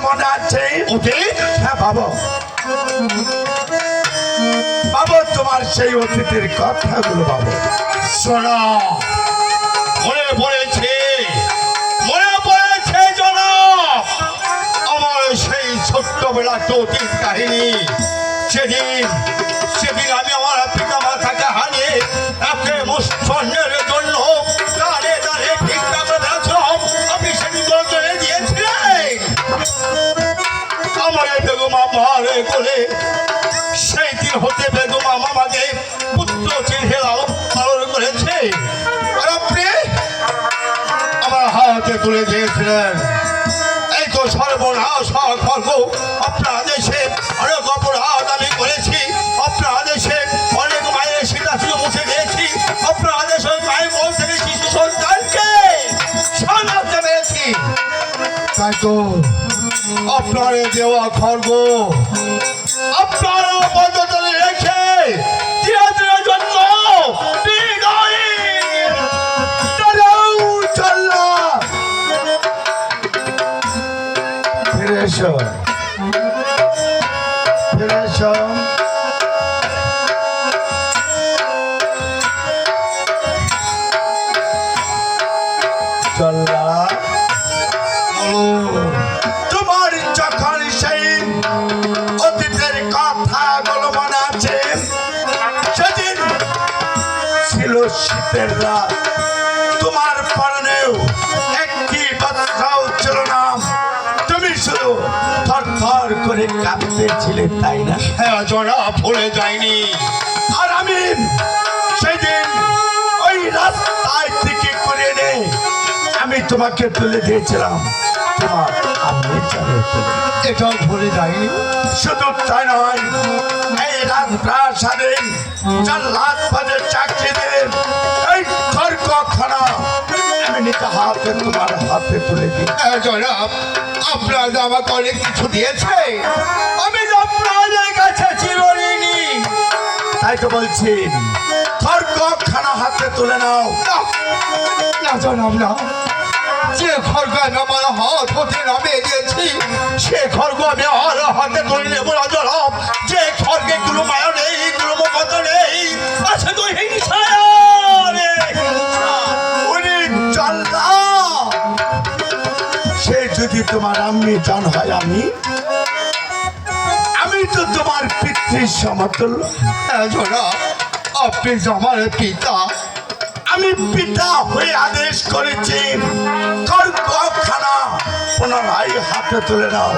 মনে আছে? অতীত? হ্যাঁ বাবা, বাবা তোমার সেই অতীতের কথাগুলো বাবা শোনা, মনে পড়েছে, মনে পড়েছে জানা আমার সেই ছোট্টবেলার অতীত কাহিনী। সেদিন সেদিন আমি আমার পিতা মাতাকে হারিয়ে তাকে মুষ্টির জন্য দাঁড়ে দাঁড়িয়ে ভিক্ষা করে বেড়াচ্ছিলাম। আপনি সেদিন করে দিয়েছিলেন আমার বেগম আমারে করে। সেই দিন হতে বেগম আমাকে পুত্র চিহ্নে পালন করেছে। আর আপনি আমার হাতে তুলে দিয়েছিলেন। এই তো সর্বনাশ খর্গ। আপনার আদেশে অনেক অপরাধ আমি করেছি। আপনার আদেশে অনেক মায়ের সীতা ছিল মুছে দিয়েছি। আপনার আদেশে মায়ের মন থেকে শিশু সন্তানকে সামলাতে পেরেছি। তাই তো আপনার দেওয়া খর্গ আপনার পদ্ধতি রেখে চিরদিনের জন্য বিদায় চললাম। ফিরে এসো, ফিরে এসো। চললাম। তোমার যখন সেই অতীতের কথাগুলো মনে আছে, সেদিন ছিল শীতের রাত, তোমার পরনেও একটি বস্ত্রও ছিল না, তুমি শুধু থরথর করে কাঁপতেছিলে, তাই না? হ্যাঁ জনা, ভুলে যায়নি। আর আমি সেদিন ওই রাস্তায় থেকে করে এনে আমি তোমাকে তুলে দিয়েছিলাম, তোমার আমি চলে তুলে। এটাও ভুলে যায়নি। শুধু তাই নয়, এই রাজপ্রাসাদে 4 লাখ পদের চাকরিদের এই খড়গখানা আমি নিজে হাতে তোমার হাতে তুলে দিই। জনাব, আপনার আমাকে অনেক কিছু দিয়েছে। আমি তো আপনাদের কাছে চিরঋণী। তাই তো বলছি, খড়গখানা হাতে তুলে নাও। না জনাব না, যে খড়গ আমি আমার হাত হতে নামে দিয়েছি সে খড়গ আমি আর হাতে তুলে নেব না জনাব। যে খড়গে কোনো মায়া নেই, কোনো মমতা নেই, আছে তো হিংসা। সে যদি তোমার আম্মি জান হয়, আমি তো তোমার পিতৃর সমতুল্য। জনাব, আপনি যে আমার পিতা। আমি পিতা হয়ে আদেশ করেছি, খড়গখানা পুনরায় হাতে তুলে নাও।